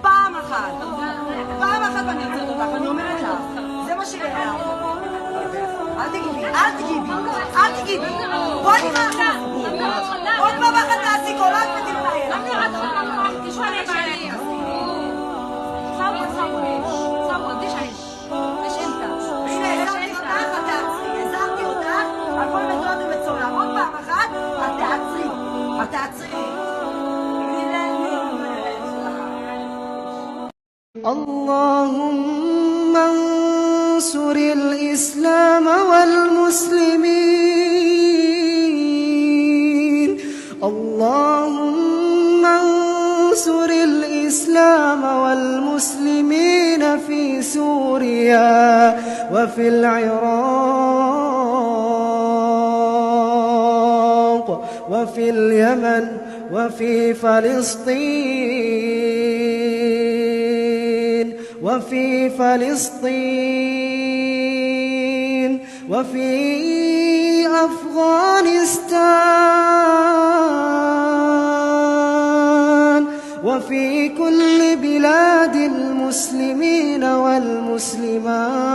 פעם אחת אני יוצאת אותך, אני אומרת לך, זה מה שיהיה. אל תגידי, בואי נראה לך. עוד פעם אחת תעשי קולת ותתנהל. הזהרתי אותך, הכל מתועד ומצולם. עוד פעם אחת, את תעצרי. اللهم انصر الإسلام والمسلمين. اللهم انصر الإسلام والمسلمين في سوريا وفي العراق وفي اليمن وفي فلسطين وفي أفغانستان وفي كل بلاد المسلمين والمسلمات.